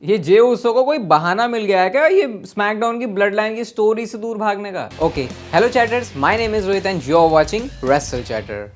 ये जे उसो को कोई बहाना मिल गया है क्या ये स्मैकडाउन की ब्लड लाइन की स्टोरी से दूर भागने का? Okay, hello chatters, my name is Rohit and you are watching Wrestle Chatter.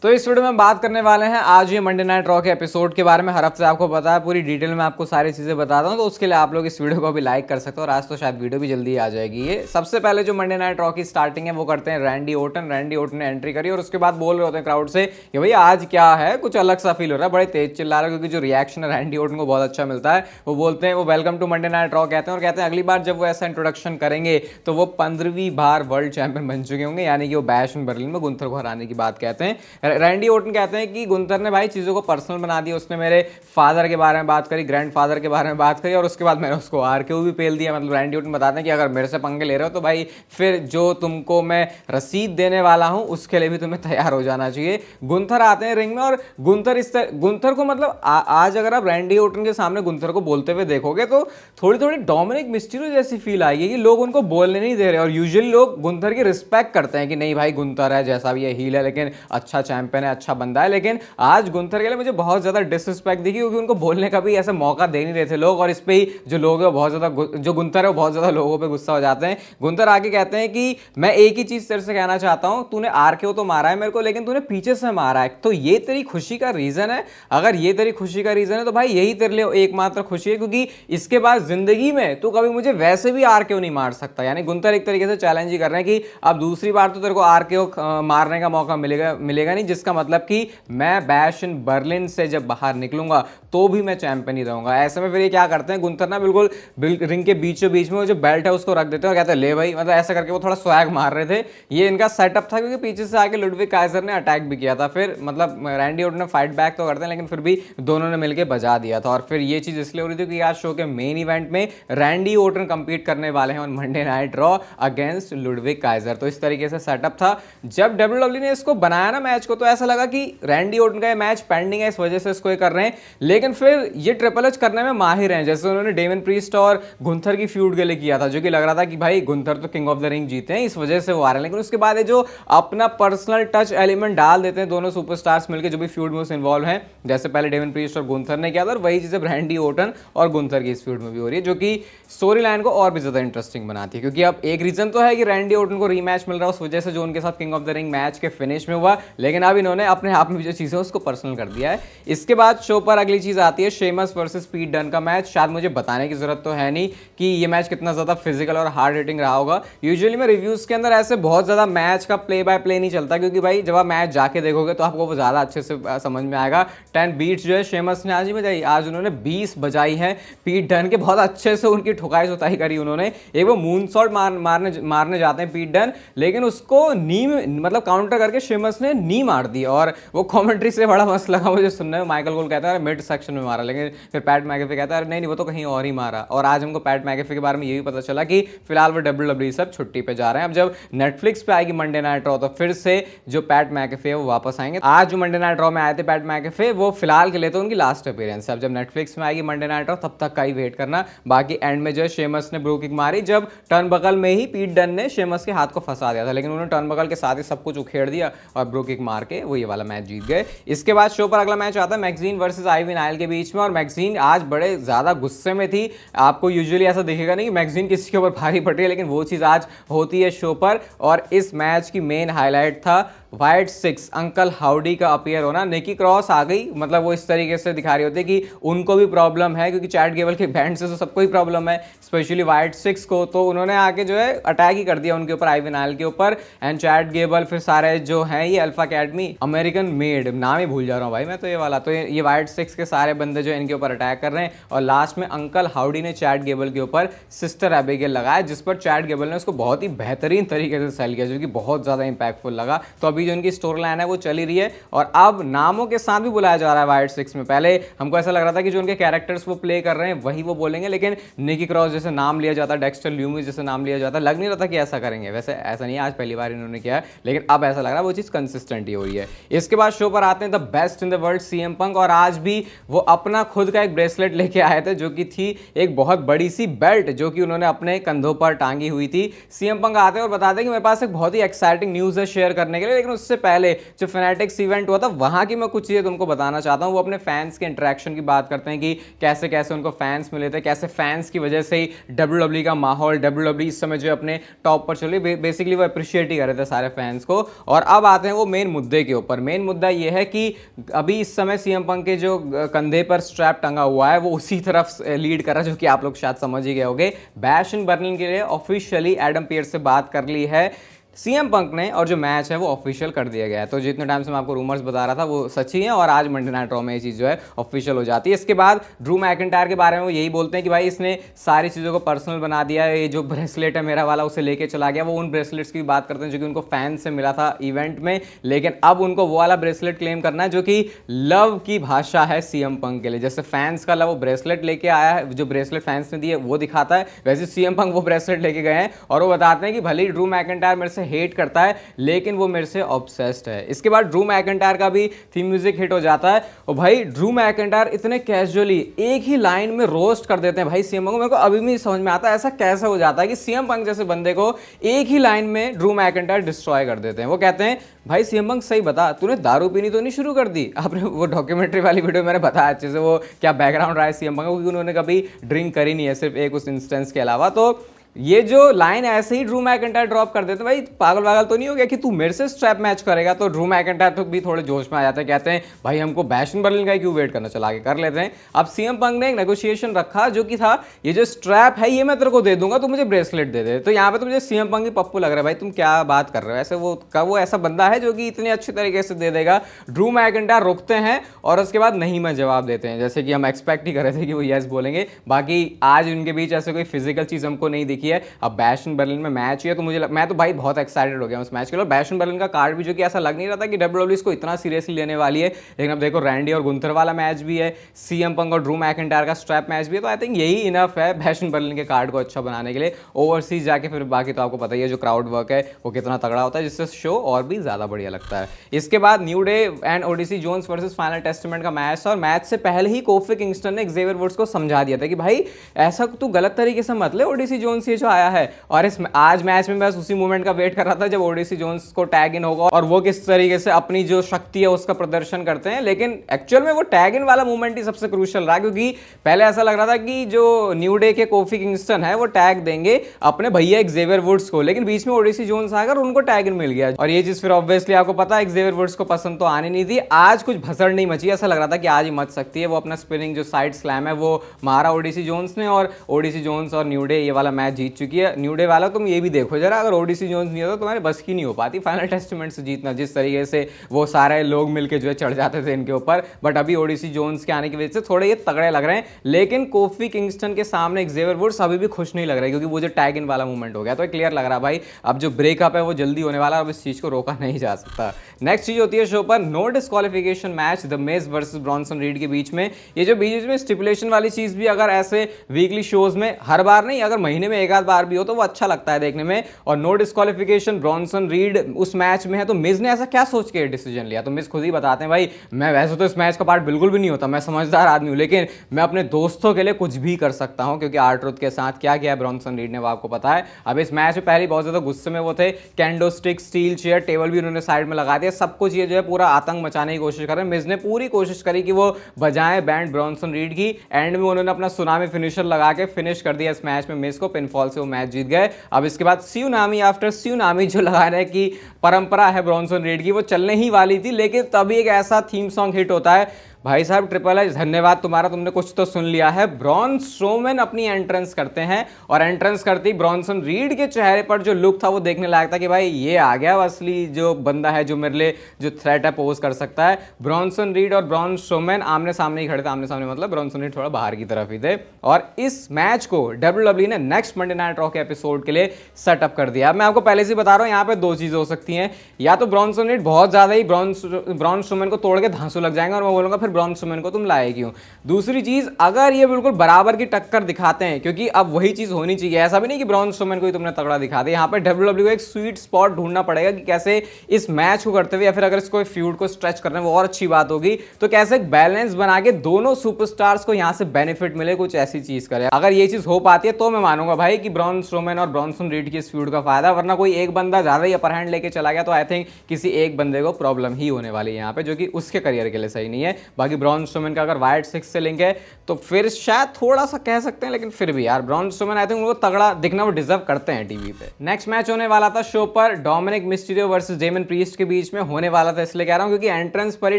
तो इस वीडियो में हम बात करने वाले हैं आज ये मंडे नाइट रॉ के एपिसोड के बारे में। हर हफ्ते आपको पता है, पूरी डिटेल में आपको सारी चीजें बताता हूं, तो उसके लिए आप लोग इस वीडियो को भी लाइक कर सकते हो। और आज तो शायद वीडियो भी जल्दी आ जाएगी। ये सबसे पहले जो मंडे नाइट रॉ की स्टार्टिंग है वो करते हैं रैंडी ओटन ने एंट्री करी और उसके बाद बोल रहे होते हैं क्राउड से कि भाई आज क्या है, कुछ अलग सा फील हो रहा है, बड़े तेज चिल्ला रहा है, क्योंकि जो रिएक्शन है रैंडी ओटन को बहुत अच्छा मिलता है। वो बोलते हैं, वो welcome to Monday night Raw कहते हैं, और कहते हैं अगली बार जब वो ऐसा इंट्रोडक्शन करेंगे तो वो 15वीं बार वर्ल्ड चैंपियन बन चुके होंगे, यानी कि वो बैश एंड बर्लिन में गुंथर को हराने की बात कहते हैं। रैंडी ओटन कहते हैं कि गुंथर ने भाई चीजों को पर्सनल बना दिया, उसने मेरे फादर के बारे में बात करी, ग्रैंडफादर के बारे में बात करी, और उसके बाद मैंने उसको आरकेओ भी पेल दिया। मतलब रैंडी ओटन बताते हैं कि अगर मेरे से पंगे ले रहे हो तो भाई फिर जो तुमको मैं रसीद देने वाला हूं उसके लिए भी तुम्हें तैयार हो जाना चाहिए। गुंथर आते हैं रिंग में और गुंथर को मतलब आज अगर आप रैंडी ओटन के सामने गुंथर को बोलते हुए देखोगे तो थोड़ी थोड़ी डोमिनिक मिस्टीरियो जैसी फील आएगी कि लोग उनको बोलने नहीं दे रहे। और यूजुअली लोग गुंथर की रिस्पेक्ट करते हैं कि नहीं भाई गुंथर है, जैसा भी है हील है, लेकिन अच्छा चैंपियन है, अच्छा बंदा है। लेकिन आज गुंथर के लिए मुझे बहुत ज्यादा डिसरिस्पेक्ट दिखी, क्योंकि उनको बोलने का भी ऐसा मौका दे नहीं रहे थे लोग। और इस पे ही जो लोग है बहुत ज्यादा, जो गुंथर है वो बहुत ज्यादा लोगों पे गुस्सा हो जाते हैं। गुंथर आके कहते हैं कि मैं एक ही चीज तेरे से कहना चाहता हूं, तूने आरकेओ तो मारा है मेरे को, लेकिन तूने पीछे से मारा है, तो ये तेरी खुशी का रीजन है? अगर ये तेरी खुशी का रीजन है तो भाई यही तेरे लिए एकमात्र खुशी है, क्योंकि इसके बाद जिंदगी में तू कभी मुझे वैसे भी आरकेओ नहीं मार सकता। यानी गुंथर एक तरीके से चैलेंज ही कर रहे हैं कि अब दूसरी बार तो तेरे को आरकेओ मारने का मौका मिलेगा नहीं, जिसका मतलब कि मैं बैश एंड बर्लिन से जब बाहर निकलूंगा तो भी मैं चैंपियन ही रहूंगा। ऐसे में फिर ये क्या करते हैं, गुंथर ना बिल्कुल रिंग के बीचों बीच में वो जो बेल्ट है उसको रख देते हैं और कहते हैं ले भाई, मतलब ऐसा करके वो थोड़ा स्वैग मार रहे थे। ये इनका सेटअप था, क्योंकि पीछे से आके लुडविग काइजर ने अटैक भी किया था। फिर मतलब रैंडी ओटन ने फाइट बैक तो करते हैं, लेकिन फिर भी दोनों ने मिलकर बजा दिया था। और फिर ये चीज इसलिए हो रही थी कि आज शो के मेन इवेंट में रैंडी ओटन कंपीट करने वाले हैं on Monday night raw against Ludwig Kaizer. तो इस तरीके से सेटअप था। जब डब्ल्यूडब्ल्यू ने इसको बनाया ना मैच को, तो ऐसा लगा कि रैंडी ओटन का मैच पेंडिंग है, इस वजह से इसको ये कर रहे हैं। लेकिन फिर ये ट्रिपल एच करने में माहिर हैं, जैसे उन्होंने डेमन प्रीस्ट और गुंथर की फ्यूड के लिए किया था, जो कि लग रहा था कि भाई गुंथर तो किंग ऑफ द रिंग जीते हैं, इस वजह से वो आ रहे हैं। लेकिन उसके बाद ये जो अपना पर्सनल टच एलिमेंट डाल देते हैं दोनों सुपरस्टार्स मिलकर, जो भी फ्यूड में उस इन्वॉल्व हैं, जैसे पहले डेमन प्रीस्ट और गुंथर ने किया था, और वही चीजें रैंडी ओटन और गुंथर की इस फ्यूड में भी हो रही है, जो कि स्टोरी लाइन को और भी ज्यादा इंटरेस्टिंग बनाती है। क्योंकि अब एक रीजन तो है कि रैंडी ओटन को रीमैच मिल रहा है उस वजह से जो उनके साथ king of the ring match के फिनिश में हुआ, लेकिन अब इन्होंने अपने आप में जो चीजें उसको पर्सनल कर दिया है। इसके बाद शो पर अगली चीज आती है शेमस वर्सेस पीट डन का मैच। शायद मुझे बताने की जरूरत तो है नहीं कि ये मैच कितना ज्यादा फिजिकल और हार्ड हिटिंग रहा होगा। यूजुअली मैं रिव्यूज के अंदर ऐसे बहुत ज्यादा मैच का प्ले बाय प्ले नहीं चलता, क्योंकि भाई जब आप मैच जाके देखोगे तो आपको वो ज्यादा अच्छे से समझ में आएगा। 10 बीट्स जो है शेमस ने आज ही बजाई, आज उन्होंने 20 बजाई है पीट डन के, बहुत अच्छे से उनकी ठुकाई सुताई करी उन्होंने। एक वो मून शॉट मारने जाते हैं पीट डन, लेकिन उसको नी मतलब काउंटर करके शेमस ने नी मार दी। और वो कमेंट्री से बड़ा मस्त लगा मुझे सुनने में। माइकल कोल कहता है मिड सेक्शन में मारा, लेकिन फिर पैट मैकेफे कहता है नहीं वो तो कहीं और ही मारा। और आज हमको पैट मैकेफे के बारे में ये भी पता चला कि फिलहाल वो डब्ल्यूडब्ल्यूई सब छुट्टी पे जा रहे हैं। अब जब नेटफ्लिक्स पे आएगी मंडे नाइट रॉ तो फिर से जो पैट मैकेफे है वो वापस आएंगे। आज जो मंडे नाइट रॉ में आए थे पैट मैकेफे, वो फिलहाल के लिए तो उनकी लास्ट अपीयरेंस है। अब जब नेटफ्लिक्स में आएगी मंडे नाइट रॉ तब तक का ही वेट करना। बाकी एंड में जो है शेमस ने ब्रो किक मारी, जब टर्न बगल में ही पीट डन ने शेमस के हाथ को फंसा दिया था, लेकिन उन्होंने टर्न बगल के साथ ही सब कुछ उखेड़ दिया और ब्रो किक मार के वो ये वाला मैच जीत गए। इसके बाद शो पर अगला मैच आता है मैक्जीन वर्सेस आइवी नाइल के बीच में, और मैक्जीन आज बड़े ज्यादा गुस्से में थी। आपको यूजुअली ऐसा दिखेगा नहीं कि मैक्जीन किसी के ऊपर भारी पड़ रही है, लेकिन वो चीज आज होती है शो पर। और इस मैच की मेन हाईलाइट था वाइट सिक्स अंकल हाउडी का अपीयर होना। निकी क्रॉस आ गई, मतलब वो इस तरीके से दिखा रही होती है कि उनको भी प्रॉब्लम है, क्योंकि चैट गेबल के बैंड से तो सबको ही प्रॉब्लम है, स्पेशली वाइट सिक्स को। तो उन्होंने आके जो है अटैक ही कर दिया उनके ऊपर, आइवी नाइल के ऊपर। एंड चैट गेबल फिर सारे जो है ये अल्फा अकेडमी अमेरिकन मेड, नाम ही भूल जा रहा हूँ भाई मैं तो ये वाला, तो ये वाइट सिक्स के सारे बंदे जो इनके ऊपर अटैक कर रहे हैं। और लास्ट में अंकल हाउडी ने चैट गेबल के ऊपर सिस्टर एबिगेल लगाया, जिस पर चैट गेबल ने उसको बहुत ही बेहतरीन तरीके से सेल किया, जो कि बहुत ज्यादा इंपैक्टफुल लगा। तो अभी जो उनकी स्टोरी लाइन है वो चली रही है, और अब नामों के साथ भी बुलाया जा रहा है वाइट सिक्स में। पहले हमको ऐसा लग रहा था कि जो उनके कैरेक्टर्स वो प्ले कर रहे हैं वही वो बोलेंगे, लेकिन निकी क्रॉस जैसे नाम लिया जाता, डेक्स्टर ल्यूमिस जैसे नाम लिया जाता, लग नहीं रहा था कि ऐसा करेंगे। वैसे ऐसा नहीं है, आज पहली बार इन्होंने किया है, लेकिन अब ऐसा लग रहा है वो चीज कंसिस्टेंट ही हो रही है। इसके बाद शो पर आते हैं the best in the world CM Punk, और आज भी वो अपना खुद का एक ब्रेसलेट लेके आए थे, जो कि थी एक बहुत बड़ी सी बेल्ट, जो कि उन्होंने अपने कंधों पर टांगी हुई थी। सीएम पंक आते हैं और बताते हैं कि मेरे पास एक बहुत ही एक्साइटिंग न्यूज है शेयर करने के लिए, लेकिन उससे पहले जो फैनेटिक्स इवेंट हुआ था वहां की मैं कुछ चीजें तुमको बताना चाहता हूं। वो अपने फैंस के इंटरेक्शन की बात करते हैं कि कैसे कैसे उनको फैंस मिले थे, कैसे फैंस की वजह से ही डब्ल्यूडब्ल्यूई का माहौल, डब्ल्यूडब्ल्यूई इस समय जो अपने टॉप पर चले, बेसिकली वो अप्रिशिएट ही कर रहे थे सारे फैंस को। और अब आते हैं वो मेन मुद्दे के ऊपर। मेन मुद्दा ये है कि अभी इस समय सीएम पंक के जो कंधे पर स्ट्रैप टंगा हुआ है वो उसी तरफ लीड कर रहा है, जो कि आप लोग शायद समझ ही गए होंगे। बैश इन बर्लिन के लिए ऑफिशियली एडम पियर्स से बात कर ली है सीएम पंक ने, और जो मैच है वो ऑफिशियल कर दिया गया है। तो जितने टाइम से मैं आपको रूमर्स बता रहा था वो सच ही है, और आज मंडे नाइट रॉ में ये चीज़ जो है ऑफिशियल हो जाती है। इसके बाद ड्रू मैकिंटायर के बारे में वो यही बोलते हैं कि भाई इसने सारी चीज़ों को पर्सनल बना दिया है, ये जो ब्रेसलेट है मेरा वाला उसे लेके चला गया। वो उन ब्रेसलेट्स की बात करते हैं जो कि उनको फैन से मिला था इवेंट में, लेकिन अब उनको वो वाला ब्रेसलेट क्लेम करना है जो कि लव की भाषा है सीएम पंक के लिए। जैसे फैंस का लव वो ब्रेसलेट लेके आया है, जो ब्रेसलेट फैंस ने दिए वो दिखाता है, वैसे सीएम पंक वो ब्रेसलेट लेके गए हैं और वो बताते हैं कि भले ही ड्रू मैकिंटायर मेरे से हेट करता है लेकिन वो मेरे से ऑब्सेस्ड है। इसके बाद ड्रू मैकिंटायर का भी थीम म्यूजिक हिट हो जाता है, और भाई ड्रू मैकिंटायर इतने कैजुअली एक ही लाइन में रोस्ट कर देते हैं भाई सीएम पंक को। मेरे को अभी भी समझ में आता है ऐसा कैसे हो जाता है कि सीएम पंक जैसे बंदे को एक ही लाइन में ड्रू मैकिंटायर डिस्ट्रॉय कर देते हैं। वो कहते हैं भाई सीएम पंक सही बता, तूने दारू पीनी तो नहीं शुरू कर दी? आपने वो डॉक्यूमेंट्री वाली वीडियो मैंने बताया अच्छे से वो क्या बैकग्राउंड रहा है सीएम पंक, क्योंकि उन्होंने कभी ड्रिंक करी नहीं है सिर्फ एक उस इंस्टेंस के अलावा। तो ये जो लाइन ऐसे ही ड्रू मैकिंटायर ड्रॉप कर देते, भाई पागल वागल तो नहीं हो गया कि तू मेरे से स्ट्रैप मैच करेगा? तो ड्रू मैकिंटायर तो भी थोड़े जोश में आ जाते हैं, कहते हैं भाई हमको बैश इन बर्लिन का क्यों वेट करना, चला के कर लेते हैं। अब सीएम पंक ने एक नेगोशिएशन रखा जो कि था ये जो स्ट्रैप है ये मैं तेरे को दे दूंगा, तू मुझे ब्रेसलेट दे दे। तो यहाँ पे तो मुझे सीएम पंक की पप्पू लग रहा है, भाई तुम क्या बात कर रहे हो? ऐसे वो ऐसा बंदा है जो कि इतने अच्छे तरीके से दे देगा? ड्रू मैकिंटायर रुकते हैं और उसके बाद नहीं में जवाब देते हैं, जैसे कि हम एक्सपेक्ट ही कर रहे थे कि वो यस बोलेंगे। बाकी आज उनके बीच ऐसे कोई फिजिकल चीज हमको नहीं दिखी है। अब बैश इन बर्लिन में मैच है तो मैं तो भाई बहुत एक्साइटेड हो गया उस मैच के लिए। बैश इन बर्लिन का कार्ड भी जो कि ऐसा लग नहीं रहा था कि डब्ल्यूडब्ल्यूई इसको इतना सीरियसली लेने वाली है, लेकिन अब देखो रैंडी और गुंथर वाला मैच भी है, सीएम पंक और ड्रू मैकिंटायर का स्ट्रैप मैच भी है। तो आई थिंक यही इनफ है बैश इन बर्लिन के कार्ड को अच्छा बनाने के लिए। ओवरसीज जाके फिर बाकी तो आपको पता ही है जो क्राउड वर्क है वो कितना तगड़ा होता है, जिससे शो और भी ज्यादा बढ़िया लगता है। इसके बाद New Day and Odyssey Jones versus Final Testament का मैच था, और मैच से पहले ही कोफी किंगस्टन ने एक्जेवियर वुड्स को समझा दिया था कि भाई ऐसा तू गलत तरीके से मत ले, ओडीसी जोन्स ये जो आया है। और इस आज मैच में बस उसी मोमेंट का वेट कर रहा था जब ओडीसी जोन्स को टैग इन होगा और वो किस तरीके से अपनी जो शक्ति है उसका प्रदर्शन करते हैं। लेकिन एक्चुअल में वो टैग इन वाला मोमेंट ही सबसे क्रूशियल रहा, क्योंकि पहले ऐसा लग रहा था कि जो न्यू डे के कोफी किंगस्टन है वो टैग देंगे अपने भैया एक्जेवियर वुड्स को, लेकिन बीच में ओडीसी जोन्स आकर उनको टैग इन मिल गया। और ये चीज फिर ऑब्वियसली आपको पता है एक्जेवियर वुड्स को पसंद तो आनी नहीं थी। आज कुछ भसड़ नहीं मची, ऐसा लग रहा था कि आज ही मच सकती है। वो अपना स्पिनिंग जो साइड स्लैम है वो मारा ओडीसी जोन्स ने, और ओडीसी जोन्स और न्यू डे ये वाला मैच जीत चुकी है। न्यू डे वाला तुम ये भी देखो जरा, अगर ओडीसी जोन्स नहीं होता तो तुम्हारे बस की नहीं हो पाती फाइनल टेस्टामेंट से जीतना, जिस तरीके से वो सारे लोग मिलके जो है चढ़ जाते थे इनके ऊपर। बट अभी ओडीसी जोन्स के आने की वजह से थोड़े ये तगड़े लग रहे हैं, लेकिन कोफी किंगस्टन के सामने एक्जेवियर वुड्स अभी भी खुश नहीं लग रहा है, क्योंकि वो जो टैग इन वाला मूवमेंट हो गया तो क्लियर लग रहा है भाई अब जो ब्रेकअप है वो जल्दी होने वाला है, अब इस चीज को रोका नहीं जा सकता। नेक्स्ट चीज होती है शो पर no disqualification match the Miz versus Bronson Reed के बीच में। ये जो बीच में स्टिपुलेशन वाली चीज भी अगर ऐसे वीकली शोज में हर बार नहीं, अगर महीने में एक आध बार भी हो तो वो अच्छा लगता है देखने में। और नो डिस्क्वालिफिकेशन ब्रॉन्सन रीड उस मैच में है, तो मिज ने ऐसा क्या सोच के डिसीजन लिया? तो मिज खुद ही बताते हैं भाई मैं वैसे तो इस मैच का पार्ट बिल्कुल भी नहीं होता, मैं समझदार आदमी हूं, लेकिन मैं अपने दोस्तों के लिए कुछ भी कर सकता हूं, क्योंकि आर्ट्रुथ के साथ क्या किया ब्रॉन्सन रीड ने वो आपको पता है। अब इस मैच में पहले बहुत ज्यादा गुस्से में वो थे, can do stick, steel chair, table भी उन्होंने साइड में लगा दिया, सब कुछ ये जो है पूरा आतंक मचाने की कोशिश कर रहे हैं। मिज ने पूरी कोशिश करी कि वो बजाएं बैंड ब्रॉन्सन रीड की, एंड में उन्होंने अपना सुनामी फिनिशर लगा के फिनिश कर दिया इस मैच में मिज को, पिनफॉल से वो मैच जीत गए। अब इसके बाद स्यूनामी आफ्टर स्यूनामी जो लगाने की परंपरा है ब्रॉन्सन रीड की वो चलने ही वाली थी, लेकिन तभी एक ऐसा थीम सॉन्ग हिट होता है। भाई साहब ट्रिपल एच धन्यवाद तुम्हारा, तुमने कुछ तो सुन लिया है। ब्रॉन स्ट्रोमैन अपनी एंट्रेंस करते हैं, और एंट्रेंस करते ही ब्रॉन्सन रीड के चेहरे पर जो लुक था वो देखने लायक था कि भाई ये आ गया असली जो बंदा है जो मेरे लिए जो थ्रेट है पोज कर सकता है। ब्रॉन्सन रीड और ब्रॉन स्ट्रोमैन आमने सामने ही खड़े थे, आमने सामने मतलब ब्रॉन्सन रीड थोड़ा बाहर की तरफ ही थे। और इस मैच को डब्ल्यूडब्ल्यूई ने नेक्स्ट मंडे नाइट रॉ के एपिसोड के लिए सेटअप कर दिया। मैं आपको पहले से बता रहा हूँ यहाँ पे दो चीजें हो सकती हैं, या तो ब्रॉन्सन रीड बहुत ज्यादा ही ब्रॉन स्ट्रोमैन को तोड़ के धांसू लग जाएंगे और मैं बोलूंगा फिर ब्रॉन स्ट्रोमैन को तुम लाए क्यों। दूसरी चीज, अगर ये बिल्कुल बराबर की टक्कर दिखाते हैं, क्योंकि अब वही चीज होनी चाहिए, ऐसा भी नहीं कि ब्रॉन स्ट्रोमैन को ही तुमने तगड़ा दिखा दिया, यहाँ पे डब्ल्यूडब्ल्यू को एक स्वीट स्पॉट ढूंढना पड़ेगा कि कैसे इस मैच को करते हुए या फिर अगर इसको फ्यूड को स्ट्रेच करना है वो और अच्छी बात होगी, तो कैसे एक बैलेंस बना के दोनों सुपरस्टार्स को यहां से बेनिफिट मिले, कुछ ऐसी चीज करे। अगर ये चीज हो पाती है तो मैं मानूंगा भाई कि ब्रॉन स्ट्रोमैन और ब्रॉनसन रीड की इस फ्यूड का फायदा, वरना कोई एक बंदा ज्यादा ही अपर हैंड लेके चला गया तो आई थिंक किसी एक बंदे को प्रॉब्लम ही होने वाली है यहाँ पे, जो कि उसके करियर के लिए सही नहीं है। बाकी ब्रॉन स्ट्रोमैन का अगर वाइड 6 से लिंक है तो फिर शायद थोड़ा सा कह सकते हैं, लेकिन फिर भी यार ब्रॉन स्ट्रोमैन आई थिंक उनको तगड़ा दिखना वो डिजर्व करते हैं टीवी पे। नेक्स्ट मैच होने वाला था शो पर Dominik Mysterio versus Damian Priest के बीच में होने वाला था, इसलिए कह रहा हूं क्योंकि एंट्रेंस पर ही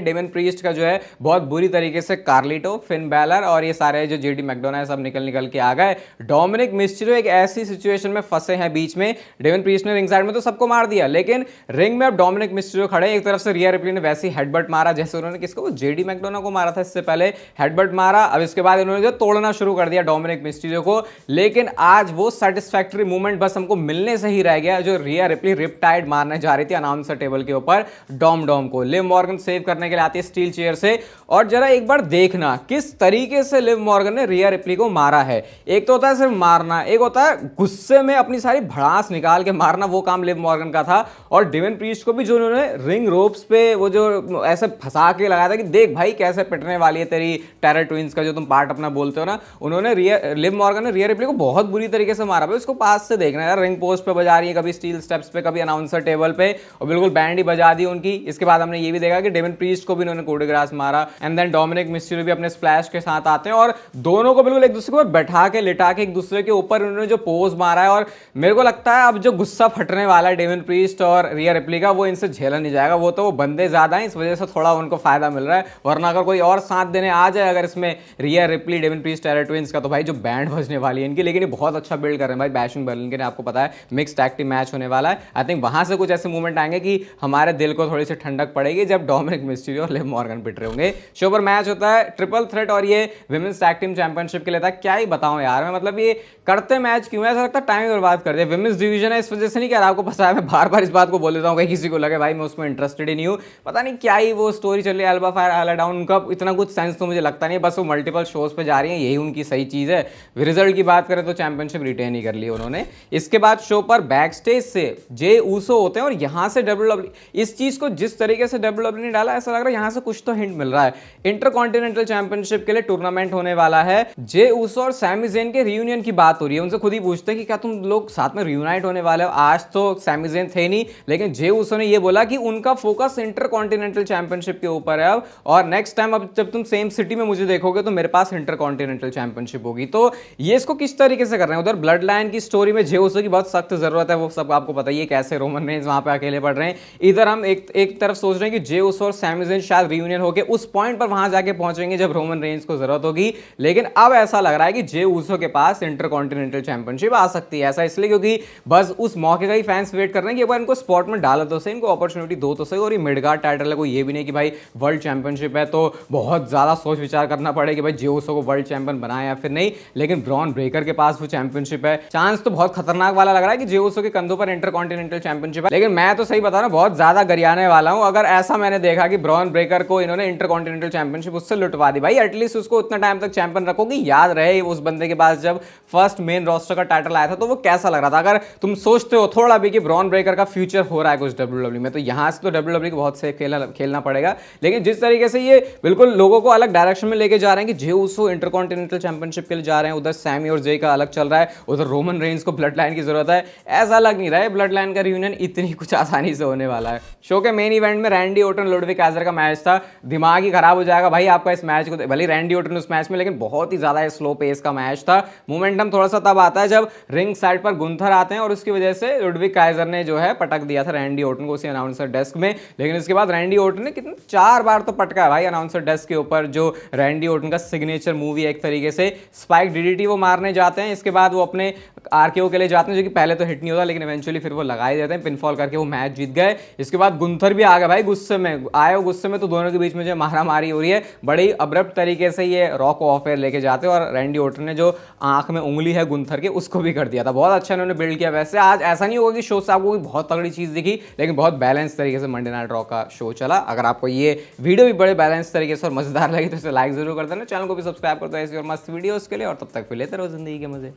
डेमन प्रीस्ट का जो है बहुत बुरी तरीके से कार्लिटो, फिन बैलर और ये सारे जो जेडी मैकडोना सब निकल के आ गए। डोमिनिक मिस्टीरियो एक ऐसी सिचुएशन में फंसे हैं बीच में, डेमन प्रीस्ट ने रिंग साइड में तो सबको मार दिया, लेकिन रिंग में अब डोमिनिक मिस्टीरियो खड़े, एक तरफ से रिया रिप्ली ने वैसी हेडबट मारा जैसे उन्होंने किसको, जेडी मैकडोना को मारा था इससे पहले, हेडबट मारा। अब इसके बाद इन्होंने जो तोड़ना शुरू कर दिया डोमिनिक मिस्टीरियो को, लेकिन आज वो सेटिस्फैक्टरी मूवमेंट बस हमको मिलने से ही रह गया जो रिया रिप्ली रिपटाइड मारने जा रही थी अनाउंसर टेबल के ऊपर डॉम को। लिव मॉर्गन सेव करने के लिए आती है स्टील चेयर से, और जरा एक बार देखना किस तरीके से लिव मॉर्गन ने रिया रिप्ली को मारा है। एक तो होता है सिर्फ मारना, एक होता है गुस्से में अपनी सारी भड़ास निकाल के मारना, वो काम लिव मॉर्गन का था। और डेमन प्रीस्ट को भी जो उन्होंने रिंग रोप्स पे वो जो ऐसे फंसा के लगाया था कि देख भाई कैसे पिटने वाली है तेरी टेरर ट्विंस का जो तुम पार्ट अपना बोलते हो ना, उन्होंने लिव मॉर्गन ने रिया रिप्ली को बहुत बुरी तरीके से मारा। उसको पास से देखना यार, रिंग पोस्ट पे बजा रही है, कभी स्टील स्टेप्स पे, कभी अनाउंसर टेबल पे, और बिल्कुल बैंड ही बजा दी उनकी। इसके बाद हमने ये भी देखा कि डेमन प्रीस्ट को भी उन्होंने कोड ग्रास मारा, एंड देन डोमिनिक मिस्टीरियो भी अपने स्प्लैश के साथ आते हैं और दोनों को बिल्कुल एक दूसरे को बैठा के लिटा के एक दूसरे के ऊपर उन्होंने जो पोज मारा है। और मेरे को लगता है अब जो गुस्सा फटने वाला है डेमन प्रीस्ट और रिया रिप्ली का, वो इनसे झेला नहीं जाएगा। वो तो वो बंदे ज्यादा हैं, इस वजह से थोड़ा उनको फायदा मिल रहा है, वरना अगर कोई और साथ देने आ जाए अगर इसमें Rhea Ripley Damian Priest Terror Twins का, तो भाई जो बैंड बजने वाली है इनकी। लेकिन ये बहुत अच्छा बिल्ड कर रहे हैं भाई बैशिंग बर्लिन के, आपको पता है मिक्स टैग टीम मैच होने वाला है। आई थिंक वहां से कुछ ऐसे मूवमेंट आएंगे कि हमारे दिल को थोड़ी सी ठंडक पड़ेगी जब डोमिनिक मिस्टीरियो और लिव मॉर्गन पिट रहे होंगे। शो पर मैच होता है ट्रिपल थ्रेट और ये विमेंस टैग टीम चैंपियनशिप के लिए था। क्या ही बताऊं यार मैं, मतलब ये करते मैच क्यों है, ऐसा लगता है टाइम बर्बाद कर दिया। विमेंस डिवीजन है इस वजह से नहीं कह रहा, आपको पता है मैं बार बार इस बात को बोल देता हूं, किसी को लगे भाई मैं उसमें इंटरेस्टेड ही नहीं हूं। पता नहीं क्या ही वो स्टोरी चल रही है, अल्बा फायर आला डाउन, उनका इतना कुछ सेंस तो मुझे लगता नहीं है, बस वो मल्टीपल शोज पे जा रही है, यही उनकी सही चीज है। रिजल्ट की बात करें तो चैंपियनशिप रिटेन ही कर ली उन्होंने। इसके बाद शो पर बैक स्टेज से जे ऊसो होते हैं और यहां से डब्ल्यूडब्ल्यू, इस चीज को जिस तरीके से डब्ल्यूडब्ल्यू ने डाला ऐसा लग रहा है यहां से कुछ तो हिंट मिल रहा है। इंटरकॉन्टिनेंटल चैंपियनशिप के लिए टूर्नामेंट होने वाला है, जे ऊसो और सैमी ज़ेन के रियूनियन की बात हो रही है। उनसे खुद ही पूछते हैं कि क्या तुम लोग साथ में रियूनाइट होने वाले हो। आज तो सैमी ज़ेन थे नहीं, लेकिन जे ऊसो ने यह बोला कि उनका फोकस इंटरकॉन्टिनेंटल चैंपियनशिप के ऊपर है अब, और नेक्स्ट टाइम अब जब तुम सेम सिटी में मुझे देखोगे तो मेरे पास इंटरकॉन्टिनेंटल चैंपियनशिप होगी। तो ये इसको किस तरीके से कर रहे हैं, उधर ब्लड लाइन की स्टोरी में जे ऊसो की बहुत सख्त जरूरत है, वो सब आपको पता ही है कैसे रोमन रेंज वहां पे अकेले पड़ रहे हैं। इधर हम एक तरफ सोच रहे हैं कि जे ऊसो और सैमी ज़ेन शायद रियूनियन होके उस पॉइंट पर वहां जाके पहुंचेंगे जब रोमन रेंज को जरूरत होगी, लेकिन अब ऐसा लग रहा है कि जे ऊसो के पास इंटरकॉन्टिनेंटल चैंपियनशिप आ सकती है। ऐसा इसलिए क्योंकि बस उस मौके का ही फैंस वेट कर रहे हैं कि एक बार इनको स्पॉट में डाला तो सही, इनको अपॉर्चुनिटी दो तो सही। और ये मिडगार्ड टाइटल है, कोई ये भी नहीं कि भाई वर्ल्ड चैंपियनशिप है तो बहुत ज्यादा सोच विचार करना पड़ेगा कि भाई जे ऊसो को वर्ल्ड चैंपियन बनाए या फिर नहीं, लेकिन ब्रॉन ब्रेकर के पास वो चैंपियनशिप है। चांस तो बहुत खतरनाक वाला लग रहा है कि जे ऊसो के कंधों पर इंटरकॉन्टिनेंटल चैंपियनशिप है, लेकिन मैं तो सही बता रहा हूं बहुत ज्यादा गरियाने वाला हूं अगर ऐसा मैंने देखा कि ब्रॉन ब्रेकर को इन्होंने इंटरकॉन्टिनेंटल चैंपियनशिप उससे लुटवा दी। भाई एटलीस्ट उसको उतना टाइम तक चैंपियन रखोगे, याद रहे उस बंदे के पास जब फर्स्ट मेन रोस्टर का टाइटल आया था तो वो कैसा लग रहा था। अगर तुम सोचते हो थोड़ा भी कि ब्रॉन ब्रेकर का फ्यूचर हो रहा है कुछ डब्ल्यूडब्ल्यू में, तो यहां से तो डब्ल्यूडब्ल्यू को बहुत सेफ खेलना पड़ेगा। लेकिन जिस तरीके से ये बिल्कुल लोगों को अलग डायरेक्शन में लेके जा रहे हैं कि जे ऊसो इंटरकॉन्टिनेंटल चैंपियनशिप के लिए जा रहे हैं, उधर सैमी और जे का अलग चल रहा है, उधर रोमन रेंज को ब्लड लाइन की जरूरत है, ऐसा लग नहीं रहा है ब्लड लाइन का रियूनियन इतनी कुछ आसानी से होने वाला है। शो के मेन इवेंट में रैंडी ओटन लुडविग काइजर का मैच था, दिमाग ही खराब हो जाएगा भाई आपका इस मैच को, भले रैंडी ओटन उस मैच में, लेकिन बहुत ही ज्यादा स्लो पेस का मैच था। मोमेंटम थोड़ा सा तब आता है जब रिंग साइड पर गुंथर आते हैं और उसकी वजह से लुडविग काइजर ने जो है पटक दिया था रैंडी ओटन को उसी अनाउंसर डेस्क में। लेकिन इसके बाद रैंडी ओटन ने कितने 4 बार तो पटका है भाई अनाउंसर डेस्क के ऊपर, जो रैंडी ओटन का सिग्नेचर मूवी है एक तरीके से। स्पाइक डीडीटी वो मारने जाते हैं, इसके बाद वो अपने आरकेओ के लिए जाते हैं, जो कि पहले तो हिट नहीं होता लेकिन इवेंचुअली फिर वो लगा ही देते हैं, पिनफॉल करके वो मैच जीत गए। इसके बाद गुंथर भी आ गया भाई गुस्से में, आए गुस्से में, तो दोनों के बीच में जो मारा मारी हो रही है, बड़ी अब्रप्ट तरीके से ये रॉक ऑफ एयर लेके जाते हैं और रैंडी ओटन ने जो आंख में उंगली है गुंथर के उसको भी कर दिया था। बहुत अच्छा इन्होंने बिल्ड किया। वैसे आज ऐसा नहीं होगा कि शो से आपको बहुत तगड़ी चीज दिखी, लेकिन बहुत बैलेंस तरीके से मंडे नाइट रॉ का शो चला। अगर आपको ये वीडियो भी बड़े बैलेंस इस तरीके से और मजेदार लगी तो इसे लाइक जरूर कर देना, चैनल को भी सब्सक्राइब कर दो ऐसी और मस्त वीडियोस के लिए, और तब तक फिर लेते रहो जिंदगी के मजे।